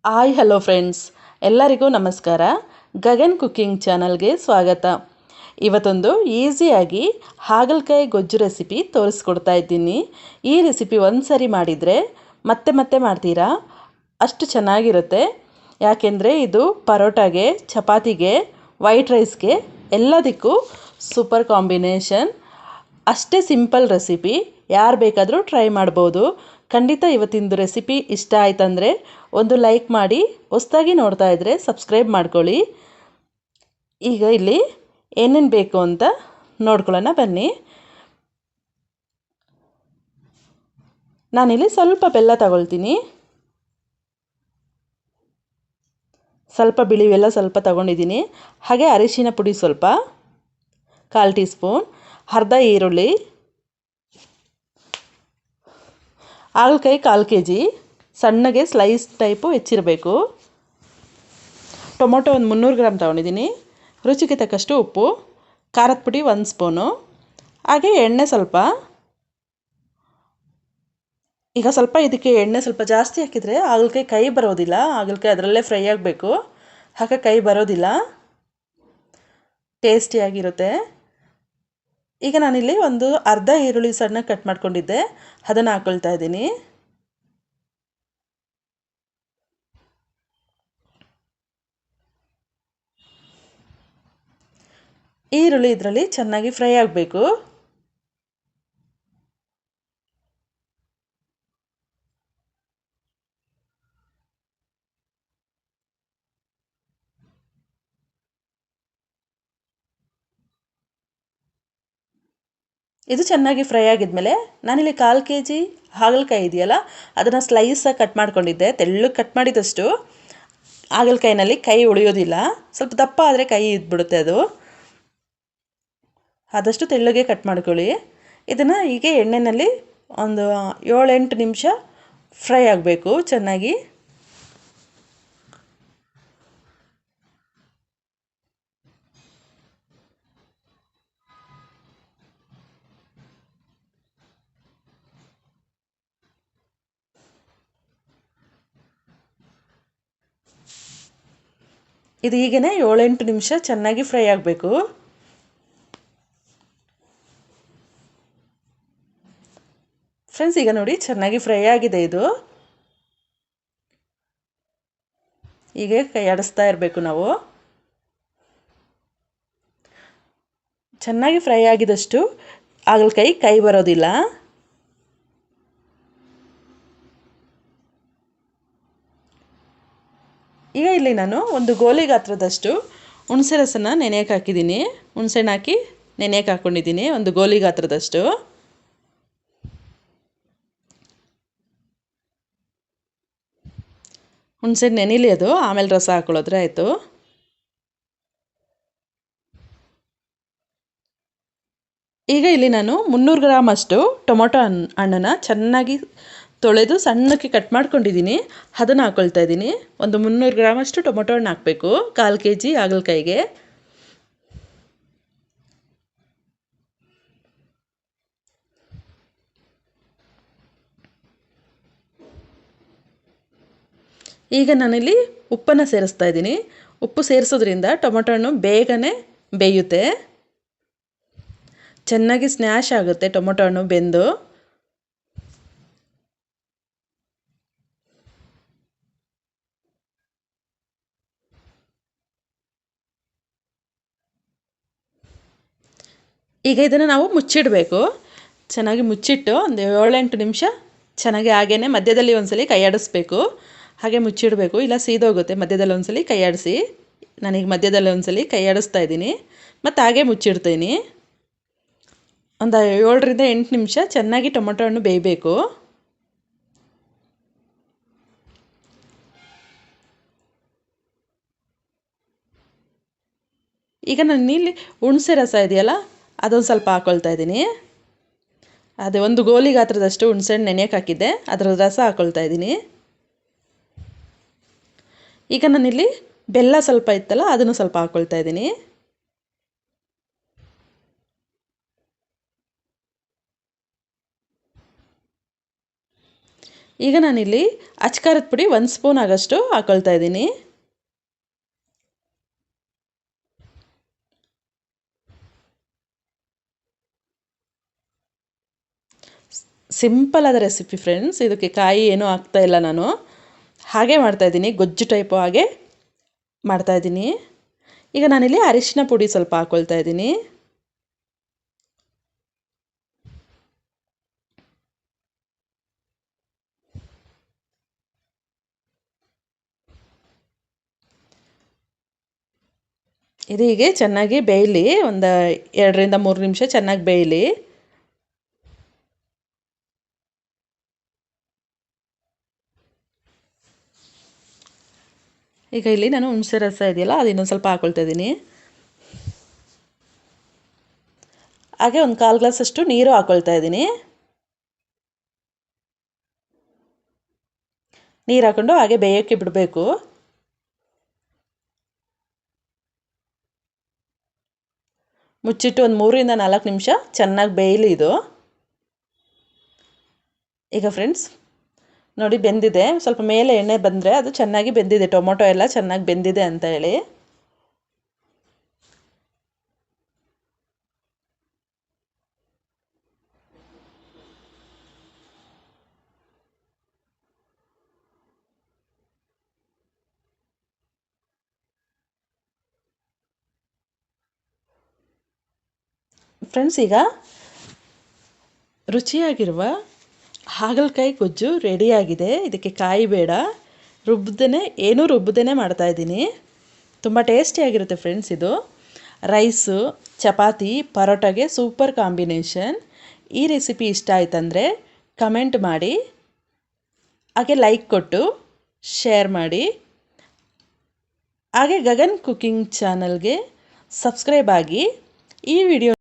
Hi hello friends, ಎಲ್ಲರಿಗೂ ನಮಸ್ಕಾರ. Gagan cooking ಚಾನಲ್ಗೆ ಸ್ವಾಗತ. ಇವತ್ತೊಂದು ಈಸಿಯಾಗಿ ಹಾಗಲಕಾಯಿ ಗೊಜ್ಜು ರೆಸಿಪಿ ತೋರಿಸ್ಕೊಡ್ತಾ ಇದ್ದೀನಿ. ಈ ರೆಸಿಪಿ ಒಂದು ಸರಿ ಮಾಡಿದರೆ ಮತ್ತೆ ಮತ್ತೆ ಮಾಡ್ತೀರಾ, ಅಷ್ಟು ಚೆನ್ನಾಗಿರುತ್ತೆ. ಯಾಕೆಂದರೆ ಇದು ಪರೋಟಾಗೆ, ಚಪಾತಿಗೆ, ವೈಟ್ ರೈಸ್ಗೆ ಎಲ್ಲದಕ್ಕೂ ಸೂಪರ್ ಕಾಂಬಿನೇಷನ್. ಅಷ್ಟೇ ಸಿಂಪಲ್ ರೆಸಿಪಿ, ಯಾರು ಬೇಕಾದರೂ ಟ್ರೈ ಮಾಡ್ಬೋದು. ಖಂಡಿತ ಇವತ್ತಿಂದು ರೆಸಿಪಿ ಇಷ್ಟ ಆಯ್ತಂದರೆ ಒಂದು ಲೈಕ್ ಮಾಡಿ, ಹೊಸದಾಗಿ ನೋಡ್ತಾ ಇದ್ದರೆ ಸಬ್ಸ್ಕ್ರೈಬ್ ಮಾಡ್ಕೊಳ್ಳಿ. ಈಗ ಇಲ್ಲಿ ಏನೇನು ಬೇಕು ಅಂತ ನೋಡ್ಕೊಳ್ಳೋಣ ಬನ್ನಿ. ನಾನಿಲ್ಲಿ ಸ್ವಲ್ಪ ಬೆಲ್ಲ ತಗೊಳ್ತೀನಿ, ಸ್ವಲ್ಪ ಬಿಳಿ ಬೆಲ್ಲ ಸ್ವಲ್ಪ ತಗೊಂಡಿದ್ದೀನಿ. ಹಾಗೆ ಅರಿಶಿನ ಪುಡಿ ಸ್ವಲ್ಪ, 1/4 ಟೀ ಸ್ಪೂನ್, ಅರ್ಧ ಈರುಳ್ಳಿ, ಹಾಗಲಕಾಯಿ 1/4 kg ಸಣ್ಣಗೆ ಸ್ಲೈಸ್ ಟೈಪು ಹೆಚ್ಚಿರಬೇಕು. ಟೊಮೊಟೊ ಒಂದು 300 ಗ್ರಾಮ್ ತೊಗೊಂಡಿದ್ದೀನಿ. ರುಚಿಗೆ ತಕ್ಕಷ್ಟು ಉಪ್ಪು, ಖಾರದ ಪುಡಿ 1 ಸ್ಪೂನು, ಹಾಗೆ ಎಣ್ಣೆ ಸ್ವಲ್ಪ. ಈಗ ಸ್ವಲ್ಪ ಇದಕ್ಕೆ ಎಣ್ಣೆ ಸ್ವಲ್ಪ ಜಾಸ್ತಿ ಹಾಕಿದರೆ ಹಾಗಲಕಾಯಿ ಕೈ ಬರೋದಿಲ್ಲ, ಹಾಗಲಕಾಯಿ ಅದರಲ್ಲೇ ಫ್ರೈ ಆಗಬೇಕು, ಹಾಗೆ ಕೈ ಬರೋದಿಲ್ಲ, ಟೇಸ್ಟಿಯಾಗಿರುತ್ತೆ. ಈಗ ನಾನಿಲ್ಲಿ ಒಂದು ಅರ್ಧ ಈರುಳ್ಳಿ ಸಣ್ಣ ಕಟ್ ಮಾಡ್ಕೊಂಡಿದ್ದೆ, ಅದನ್ನು ಹಾಕ್ಕೊಳ್ತಾ ಇದ್ದೀನಿ. ಈರುಳ್ಳಿ ಇದರಲ್ಲಿ ಚೆನ್ನಾಗಿ ಫ್ರೈ ಆಗಬೇಕು. ಇದು ಚೆನ್ನಾಗಿ ಫ್ರೈ ಆಗಿದ್ಮೇಲೆ ನಾನಿಲ್ಲಿ 1/4 kg ಹಾಗಲಕಾಯಿ ಇದೆಯಲ್ಲ, ಅದನ್ನು ಸ್ಲೈಸಾಗಿ ಕಟ್ ಮಾಡ್ಕೊಂಡಿದ್ದೆ. ತೆಳ್ಳಗೆ ಕಟ್ ಮಾಡಿದಷ್ಟು ಹಾಗಲಕಾಯಿನಲ್ಲಿ ಕೈ ಉಳಿಯೋದಿಲ್ಲ, ಸ್ವಲ್ಪ ದಪ್ಪ ಆದರೆ ಕೈ ಇದ್ಬಿಡುತ್ತೆ ಅದು. ಆದಷ್ಟು ತೆಳ್ಳಗೆ ಕಟ್ ಮಾಡ್ಕೊಳ್ಳಿ. ಇದನ್ನು ಹೀಗೆ ಎಣ್ಣೆಯಲ್ಲಿ ಒಂದು 7-8 ನಿಮಿಷ ಫ್ರೈ ಆಗಬೇಕು ಚೆನ್ನಾಗಿ. ಇದು ಹೀಗೇ 7-8 ನಿಮಿಷ ಚೆನ್ನಾಗಿ ಫ್ರೈ ಆಗಬೇಕು. ಫ್ರೆಂಡ್ಸ್, ಈಗ ನೋಡಿ ಚೆನ್ನಾಗಿ ಫ್ರೈ ಆಗಿದೆ. ಇದು ಹೀಗೆ ಕೈ ಆಡಿಸ್ತಾ ಇರಬೇಕು ನಾವು. ಚೆನ್ನಾಗಿ ಫ್ರೈ ಆಗಿದಷ್ಟು ಹಾಗಲಕಾಯಿ ಕೈ ಬರೋದಿಲ್ಲ. ಈಗ ಇಲ್ಲಿ ನಾನು ಒಂದು ಗೋಲಿ ಗಾತ್ರದಷ್ಟು ಹುಣಸೆ ರಸನ ನೆನೆಯಕ್ಕೆ ಹಾಕಿದ್ದೀನಿ. ಹುಣಸೆಹಣ್ಣು ಹಾಕಿ ನೆನೆಯಕ್ಕೆ ಹಾಕ್ಕೊಂಡಿದ್ದೀನಿ ಒಂದು ಗೋಲಿ ಗಾತ್ರದಷ್ಟು. ಹುಣಸೆಹಣ್ಣು ನೆನೆಯಲಿ, ಅದು ಆಮೇಲೆ ರಸ ಹಾಕೊಳ್ಳೋದ್ರೆ ಆಯಿತು. ಈಗ ಇಲ್ಲಿ ನಾನು 300 ಗ್ರಾಮ್ ಅಷ್ಟು ಟೊಮೊಟೊ ಹಣ್ಣನ್ನು ಚೆನ್ನಾಗಿ ತೊಳೆದು ಸಣ್ಣಕ್ಕೆ ಕಟ್ ಮಾಡ್ಕೊಂಡಿದ್ದೀನಿ, ಅದನ್ನು ಹಾಕ್ಕೊಳ್ತಾ ಇದ್ದೀನಿ. ಒಂದು 300 ಗ್ರಾಮ್ ಅಷ್ಟು ಟೊಮೊಟೊ ಹಣ್ಣು ಹಾಕಬೇಕು 1/4 kg ಹಾಗಲಕಾಯಿಗೆ. ಈಗ ನಾನಿಲ್ಲಿ ಉಪ್ಪನ್ನು ಸೇರಿಸ್ತಾ ಇದ್ದೀನಿ. ಉಪ್ಪು ಸೇರಿಸೋದ್ರಿಂದ ಟೊಮೊಟೊ ಹಣ್ಣು ಬೇಗನೆ ಬೇಯುತ್ತೆ, ಚೆನ್ನಾಗಿ ಸ್ನ್ಯಾಶ್ ಆಗುತ್ತೆ ಟೊಮೊಟೊ ಹಣ್ಣು ಬೆಂದು. ಈಗ ಇದನ್ನು ನಾವು ಮುಚ್ಚಿಡಬೇಕು. ಚೆನ್ನಾಗಿ ಮುಚ್ಚಿಟ್ಟು ಒಂದು 7-8 ನಿಮಿಷ ಚೆನ್ನಾಗಿ ಹಾಗೇ ಮಧ್ಯದಲ್ಲಿ ಒಂದ್ಸಲಿ ಕೈ ಆಡಿಸ್ಬೇಕು. ಹಾಗೆ ಮುಚ್ಚಿಡಬೇಕು, ಇಲ್ಲ ಸೀದೋಗುತ್ತೆ. ಮಧ್ಯದಲ್ಲಿ ಒಂದ್ಸಲಿ ಕೈ ಆಡಿಸಿ. ನಾನೀಗ ಮಧ್ಯದಲ್ಲಿ ಒಂದ್ಸಲಿ ಕೈ ಆಡಿಸ್ತಾ ಇದ್ದೀನಿ, ಮತ್ತು ಹಾಗೆ ಮುಚ್ಚಿಡ್ತೀನಿ. ಒಂದು 7-8 ನಿಮಿಷ ಚೆನ್ನಾಗಿ ಟೊಮೊಟೊ ಹಣ್ಣು ಬೇಯಬೇಕು. ಈಗ ನಾನು ಇಲ್ಲಿ ಹುಣಸೆ ರಸ ಇದೆಯಲ್ಲ, ಅದೊಂದು ಸ್ವಲ್ಪ ಹಾಕ್ಕೊಳ್ತಾ ಇದ್ದೀನಿ. ಅದೇ ಒಂದು ಗೋಲಿ ಗಾತ್ರದಷ್ಟು ಹುಣಸೆಹಣ್ಣು ನೆನೆಯಕ್ಕೆ ಹಾಕಿದ್ದೆ, ಅದರ ರಸ ಹಾಕ್ಕೊಳ್ತಾ ಇದ್ದೀನಿ. ಈಗ ನಾನಿಲ್ಲಿ ಬೆಲ್ಲ ಸ್ವಲ್ಪ ಇತ್ತಲ್ಲ, ಅದನ್ನು ಸ್ವಲ್ಪ ಹಾಕ್ಕೊಳ್ತಾ ಇದ್ದೀನಿ. ಈಗ ನಾನಿಲ್ಲಿ ಅಚ್ಕಾರದ ಪುಡಿ 1 ಸ್ಪೂನ್ ಆಗಷ್ಟು ಹಾಕೊಳ್ತಾ ಇದ್ದೀನಿ. ಸಿಂಪಲ್ ಆದ ರೆಸಿಪಿ ಫ್ರೆಂಡ್ಸ್. ಇದಕ್ಕೆ ಕಾಯಿ ಏನೂ ಹಾಕ್ತಾ ಇಲ್ಲ ನಾನು, ಹಾಗೆ ಮಾಡ್ತಾಯಿದ್ದೀನಿ, ಗೊಜ್ಜು ಟೈಪು ಹಾಗೆ ಮಾಡ್ತಾಯಿದ್ದೀನಿ. ಈಗ ನಾನಿಲ್ಲಿ ಅರಿಶಿನ ಪುಡಿ ಸ್ವಲ್ಪ ಹಾಕ್ಕೊಳ್ತಾ ಇದ್ದೀನಿ. ಇದು ಹೀಗೆ ಚೆನ್ನಾಗಿ ಬೇಯಲಿ, ಒಂದು 2 ರಿಂದ 3 ನಿಮಿಷ ಚೆನ್ನಾಗಿ ಬೇಯಲಿ. ಈಗ ಇಲ್ಲಿ ನಾನು ಹುಣಸೆ ರಸ ಇದೆಯಲ್ಲ ಅದು ಇನ್ನೊಂದು ಸ್ವಲ್ಪ ಹಾಕ್ಕೊಳ್ತಾ ಇದ್ದೀನಿ. ಹಾಗೆ ಒಂದು 1/4 ಗ್ಲಾಸಷ್ಟು ನೀರು ಹಾಕ್ಕೊಳ್ತಾ ಇದ್ದೀನಿ. ನೀರು ಹಾಕ್ಕೊಂಡು ಹಾಗೆ ಬೇಯೋಕ್ಕೆ ಬಿಡಬೇಕು. ಮುಚ್ಚಿಟ್ಟು ಒಂದು 3 ರಿಂದ 4 ನಿಮಿಷ ಚೆನ್ನಾಗಿ ಬೇಯಲಿ ಇದು. ಈಗ ಫ್ರೆಂಡ್ಸ್ ನೋಡಿ ಬೆಂದಿದೆ, ಸ್ವಲ್ಪ ಮೇಲೆ ಎಣ್ಣೆ ಬಂದರೆ ಅದು ಚೆನ್ನಾಗಿ ಬೆಂದಿದೆ, ಟೊಮೊಟೊ ಎಲ್ಲ ಚೆನ್ನಾಗಿ ಬೆಂದಿದೆ ಅಂತ ಹೇಳಿ. ಫ್ರೆಂಡ್ಸ್ ಈಗ ರುಚಿಯಾಗಿರುವ ಹಾಗಲಕಾಯಿ ಗೊಜ್ಜು ರೆಡಿಯಾಗಿದೆ. ಇದಕ್ಕೆ ಕಾಯಿ ಬೇಡ, ಏನೂ ರುಬ್ಬದೇ ಮಾಡ್ತಾಯಿದ್ದೀನಿ. ತುಂಬ ಟೇಸ್ಟಿಯಾಗಿರುತ್ತೆ ಫ್ರೆಂಡ್ಸ್ ಇದು. ರೈಸು, ಚಪಾತಿ, ಪರೋಟಾಗೆ ಸೂಪರ್ ಕಾಂಬಿನೇಷನ್. ಈ ರೆಸಿಪಿ ಇಷ್ಟ ಆಯ್ತಂದರೆ ಕಮೆಂಟ್ ಮಾಡಿ, ಹಾಗೆ ಲೈಕ್ ಕೊಟ್ಟು ಶೇರ್ ಮಾಡಿ, ಹಾಗೆ ಗಗನ್ ಕುಕಿಂಗ್ ಚಾನಲ್ಗೆ ಸಬ್ಸ್ಕ್ರೈಬ್ ಆಗಿ. ಈ ವಿಡಿಯೋ